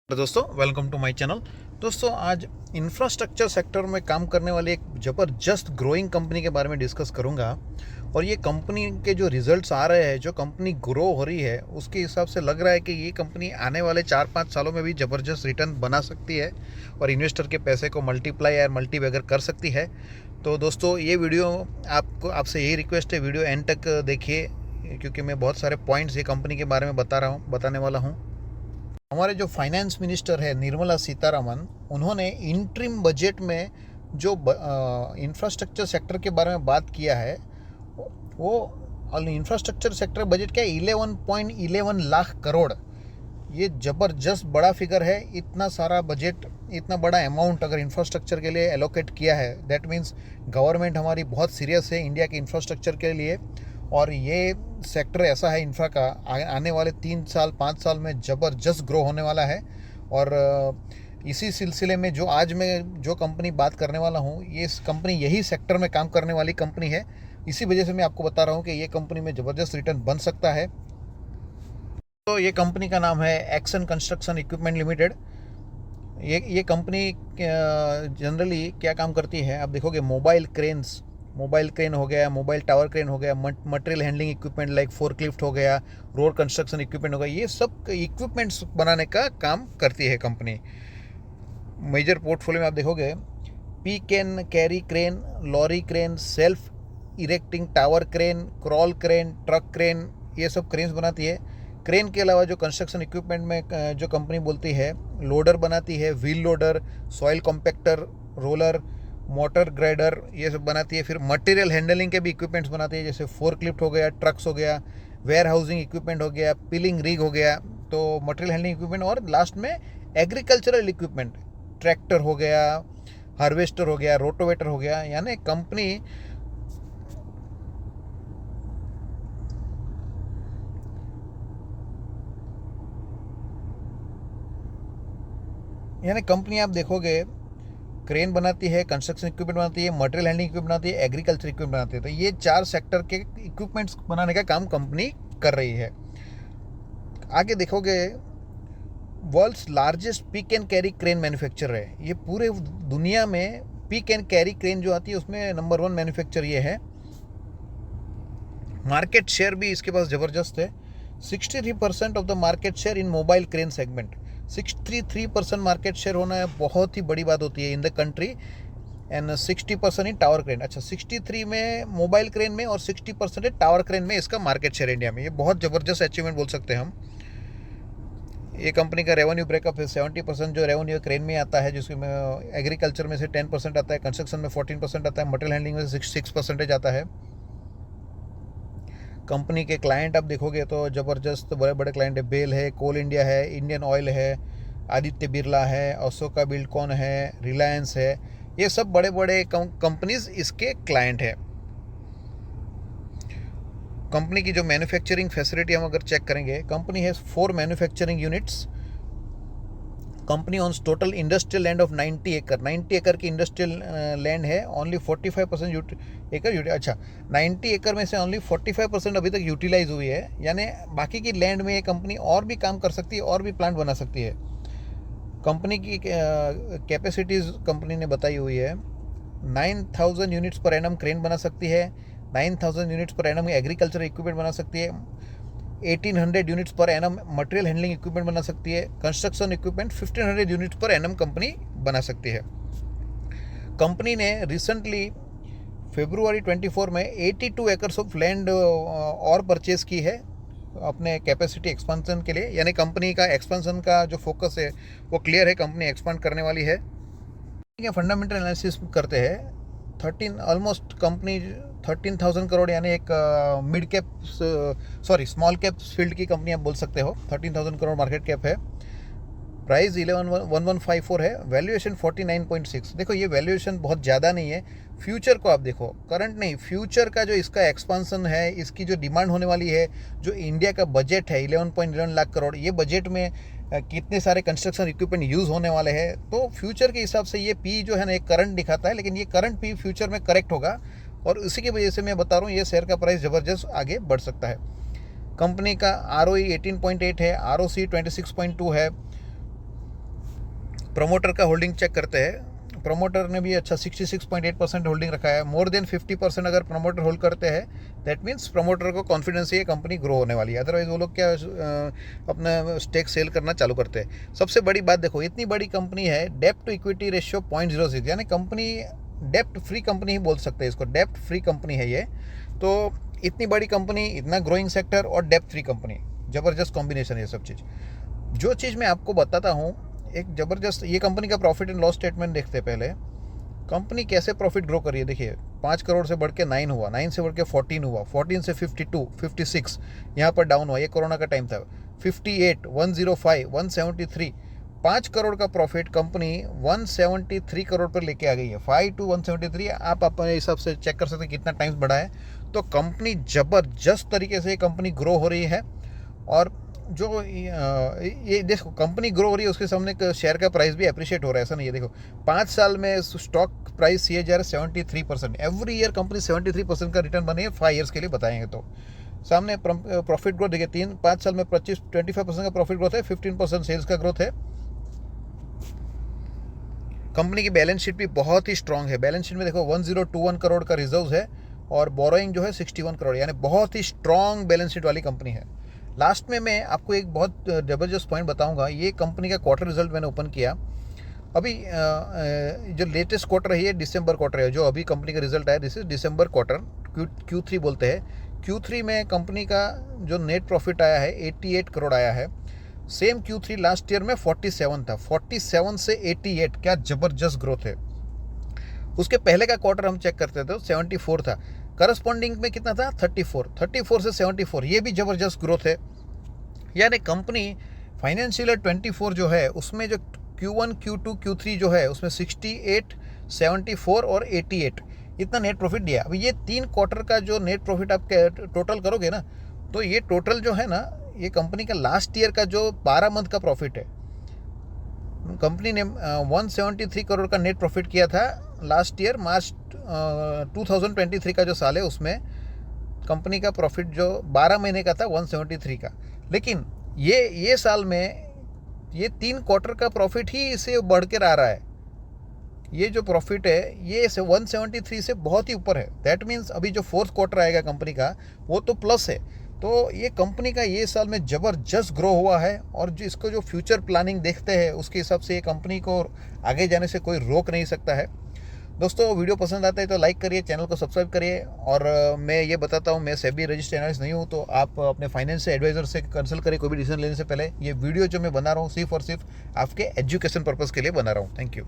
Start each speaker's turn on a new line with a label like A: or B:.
A: दोस्तों welcome to my channel. दोस्तों आज इंफ्रास्ट्रक्चर सेक्टर में काम करने वाली एक ज़बरदस्त ग्रोइंग कंपनी के बारे में डिस्कस करूंगा। और ये कंपनी के जो रिजल्ट्स आ रहे हैं, जो कंपनी ग्रो हो रही है, उसके हिसाब से लग रहा है कि ये कंपनी आने वाले 4-5 सालों में भी ज़बरदस्त रिटर्न बना सकती है और इन्वेस्टर के पैसे को मल्टीप्लाई या मल्टीबैगर कर सकती है। तो दोस्तों ये वीडियो आपसे यही रिक्वेस्ट है, वीडियो एंड तक देखिए, क्योंकि मैं बहुत सारे पॉइंट्स ये कंपनी के बारे में बताने वाला हूँ। हमारे जो फाइनेंस मिनिस्टर है निर्मला सीतारमन, उन्होंने इंटरिम बजट में जो इंफ्रास्ट्रक्चर सेक्टर के बारे में बात किया है, वो इंफ्रास्ट्रक्चर सेक्टर बजट क्या 11.11 लाख करोड़। ये ज़बरदस्त बड़ा फिगर है। इतना सारा बजट, इतना बड़ा अमाउंट अगर इंफ्रास्ट्रक्चर के लिए एलोकेट किया है, दैट मीन्स गवर्नमेंट हमारी बहुत सीरियस है इंडिया के इंफ्रास्ट्रक्चर के लिए। और ये सेक्टर ऐसा है इंफ्रा का, आने वाले 3-5 साल में ज़बरदस्त ग्रो होने वाला है। और इसी सिलसिले में जो आज मैं जो कंपनी बात करने वाला हूँ, ये कंपनी यही सेक्टर में काम करने वाली कंपनी है। इसी वजह से मैं आपको बता रहा हूँ कि ये कंपनी में ज़बरदस्त रिटर्न बन सकता है। तो ये कंपनी का नाम है एक्सन कंस्ट्रक्शन इक्विपमेंट लिमिटेड। ये कंपनी जनरली क्या काम करती है, आप देखोगे मोबाइल क्रेन हो गया, मोबाइल टावर क्रेन हो गया, material handling equipment like forklift हो गया, रोड कंस्ट्रक्शन इक्विपमेंट हो गया, ये सब इक्विपमेंट्स बनाने का काम करती है कंपनी। मेजर पोर्टफोलियो में आप देखोगे पी कैन carry crane, lorry crane, self erecting tower crane, crawl crane, truck crane, ये सब क्रेन्स बनाती है। क्रेन के अलावा जो कंस्ट्रक्शन इक्विपमेंट में जो कंपनी बोलती है, लोडर बनाती है, wheel loader, soil compactor, roller, motor grader, ये सब बनाती है। फिर मटेरियल हैंडलिंग के भी इक्विपमेंट्स बनाती है, जैसे फोर्कलिफ्ट हो गया, ट्रक्स हो गया, वेयर हाउसिंग इक्विपमेंट हो गया, पिलिंग रिग हो गया, तो मटेरियल हैंडलिंग इक्विपमेंट। और लास्ट में एग्रीकल्चरल इक्विपमेंट, ट्रैक्टर हो गया, हार्वेस्टर हो गया, रोटोवेटर हो गया। यानी कंपनी आप देखोगे क्रेन बनाती है, कंस्ट्रक्शन इक्विपमेंट बनाती है, मटेरियल हैंडलिंग इक्विपमेंट बनाती है, एग्रीकल्चर इक्विपमेंट बनाती है। तो ये 4 सेक्टर के इक्विपमेंट्स बनाने का काम कंपनी कर रही है। आगे देखोगे world's largest pick and carry crane manufacturer है। ये पूरे दुनिया में पिक एंड कैरी क्रेन जो आती है उसमें नंबर 1 मैन्युफैक्चर ये है। मार्केट शेयर भी इसके पास ज़बरदस्त है। 63% of the market share in mobile crane segment. 63% market share होना है बहुत ही बड़ी बात होती है in the country. And 60% in tower crane. अच्छा, 63 में मोबाइल क्रेन में और 60% टावर क्रेन में इसका मार्केट शेयर इंडिया में। ये बहुत ज़बरदस्त अचीवमेंट बोल सकते हैं हम। ये कंपनी का रेवेन्यू ब्रेकअप है। 70% जो रेवेन्यू क्रेन में आता है, जिसमें एग्रीकल्चर में से 10% आता है, कंस्ट्रक्शन में 14% आता है, मटेरियल हैंडलिंग में 6% आता है। कंपनी के क्लाइंट आप देखोगे तो ज़बरदस्त बड़े बड़े क्लाइंट है। बेल है, कोल इंडिया है, इंडियन ऑयल है, आदित्य बिरला है, अशोका बिल्डकॉन है, रिलायंस है। ये सब बड़े बड़े कंपनीज इसके क्लाइंट है। कंपनी की जो मैन्युफैक्चरिंग फैसिलिटी हम अगर चेक करेंगे, company has 4 manufacturing units. Company on total industrial land of 90 एकड़। 90 एकड़ की इंडस्ट्रियल लैंड है। ओनली 45% एकड़ अच्छा, 90 एकड़ में से ओनली 45% अभी तक यूटिलाइज हुई है। यानी बाकी की लैंड में ये कंपनी और भी काम कर सकती है, और भी प्लांट बना सकती है। कंपनी की कैपेसिटीज़ कंपनी ने बताई हुई है। 9000 यूनिट्स पर एनम क्रेन बना सकती है, 9000 units per annum agriculture equipment बना सकती है, 1800 units per annum material handling equipment बना सकती है, construction equipment 1500 units per annum company बना सकती है। कंपनी ने रिसेंटली फरवरी 24 में 82 एकर्स ऑफ लैंड और परचेज की है अपने कैपेसिटी एक्सपेंशन के लिए। यानी कंपनी का एक्सपेंशन का जो फोकस है वो क्लियर है, कंपनी एक्सपांड करने वाली है। फंडामेंटल एनालिसिस करते हैं। 13 ऑलमोस्ट कंपनी 13,000 करोड़, यानी एक mid cap small cap field की कंपनी आप बोल सकते हो। 13,000 करोड़ मार्केट कैप है। प्राइस 11,154 है। वैल्यूएशन 49.6। देखो ये वैल्यूएशन बहुत ज़्यादा नहीं है। फ्यूचर को आप देखो, करंट नहीं, फ्यूचर का जो इसका एक्सपांसन है, इसकी जो डिमांड होने वाली है, जो इंडिया का बजट है 11.11 लाख करोड़, ये बजट में कितने सारे कंस्ट्रक्शन इक्विपमेंट यूज़ होने वाले हैं, तो फ्यूचर के हिसाब से ये पी जो है ना, एक करंट दिखाता है, लेकिन ये करंट पी फ्यूचर में करेक्ट होगा। और उसी की वजह से मैं बता रहा हूँ ये शेयर का प्राइस ज़बरदस्त आगे बढ़ सकता है। कंपनी का ROE 18.8 है, ROC 26.2 है। प्रमोटर का होल्डिंग चेक करते हैं, प्रमोटर ने भी अच्छा 66.8% होल्डिंग रखा है। मोर देन 50% अगर प्रमोटर होल्ड करते हैं, दैट मीन्स प्रमोटर को कॉन्फिडेंस है ये कंपनी ग्रो होने वाली है, अदरवाइज वो लोग क्या अपना स्टेक सेल करना चालू करते हैं। सबसे बड़ी बात देखो, इतनी बड़ी कंपनी है, डेप्ट टू इक्विटी रेशियो 0.06, यानी कंपनी डेप्ट फ्री कंपनी ही बोल सकते हैं इसको, डेप्ट फ्री कंपनी है ये। तो इतनी बड़ी कंपनी, इतना ग्रोइंग सेक्टर और डेप्ट फ्री कंपनी, ज़बरदस्त कॉम्बिनेशन है ये सब चीज़। जो चीज़ मैं आपको बताता हूँ, एक ज़बरदस्त, ये कंपनी का प्रॉफिट एंड लॉस स्टेटमेंट देखते हैं पहले। कंपनी कैसे प्रॉफिट ग्रो कर रही है, देखिए 5 करोड़ से बढ़ के 9 हुआ, 9 से बढ़ के 14 हुआ, 14 से 52, 56, यहाँ पर डाउन हुआ, ये कोरोना का टाइम था, 58, 105, 173, 5 करोड़ का प्रॉफिट कंपनी 173 करोड़ पर लेके आ गई है। 5 to 173, आप अपने हिसाब से चेक कर सकते हैं कितना टाइम्स बढ़ा है। तो कंपनी ज़बरदस्त तरीके से कंपनी ग्रो हो रही है। और जो ये देखो कंपनी ग्रो हो रही है, उसके सामने शेयर का प्राइस भी अप्रिशिएट हो रहा है, ऐसा नहीं है। देखो 5 साल में stock price CAGR 73%, every year company 73% का रिटर्न बने 5 ईयर्स के लिए बताएंगे। तो सामने प्रॉफिट ग्रोथ देखिए, 5 साल में 25% का प्रॉफिट ग्रोथ है, 15% सेल्स का ग्रोथ है। कंपनी की बैलेंस शीट भी बहुत ही स्ट्रांग है। बैलेंस शीट में देखो 1021 करोड़ का रिजर्व है और बोरोइंग जो है 61 करोड़, यानी बहुत ही स्ट्रांग बैलेंस शीट वाली कंपनी है। लास्ट में मैं आपको एक बहुत ज़बरदस्त पॉइंट बताऊंगा। ये कंपनी का क्वार्टर रिजल्ट मैंने ओपन किया अभी, जो लेटेस्ट क्वार्टर है ये दिसंबर क्वार्टर है, जो अभी कंपनी का रिजल्ट आया, this is December quarter, Q3 बोलते हैं। Q3 में कंपनी का जो नेट प्रॉफिट आया है 88 करोड़ आया है। सेम Q3 लास्ट ईयर में 47 था, 47 से 88, क्या ज़बरदस्त ग्रोथ है। उसके पहले का क्वार्टर हम चेक करते थे तो 74 था, करस्पॉन्डिंग में कितना था 34 से 74, ये भी ज़बरदस्त ग्रोथ है। यानी कंपनी फाइनेंशियल 24 जो है उसमें जो Q1, Q2, Q3 जो है उसमें 68, 74 और 88 इतना नेट प्रॉफिट दिया। अभी ये 3 क्वार्टर का जो नेट प्रॉफिट आप टोटल करोगे ना, तो ये टोटल जो है ना, ये कंपनी का लास्ट ईयर का जो 12 मंथ का प्रॉफिट है। कंपनी ने 173 करोड़ का नेट प्रॉफिट किया था लास्ट ईयर, मार्च 2023 का जो साल है उसमें कंपनी का प्रॉफिट जो 12 महीने का था 173 का। लेकिन ये साल में ये 3 क्वार्टर का प्रॉफिट ही इसे बढ़ के आ रहा है। ये जो प्रॉफिट है ये 173 से बहुत ही ऊपर है। दैट मीन्स अभी जो 4th क्वार्टर आएगा कंपनी का वो तो प्लस है। तो ये कंपनी का ये साल में ज़बरदस्त ग्रो हुआ है। और जो इसको जो फ्यूचर प्लानिंग देखते हैं उसके हिसाब से ये कंपनी को आगे जाने से कोई रोक नहीं सकता है। दोस्तों वीडियो पसंद आता है तो लाइक करिए, चैनल को सब्सक्राइब करिए। और मैं ये बताता हूँ, मैं सेबी रजिस्टर्ड एनालिस्ट नहीं हूँ, तो आप अपने फाइनेंस एडवाइज़र से कंसल्ट करिए कोई भी डिसीजन लेने से पहले। ये वीडियो जो मैं बना रहा हूँ सिर्फ और सिर्फ आपके एजुकेशन पर्पज़ के लिए बना रहा हूँ। Thank you.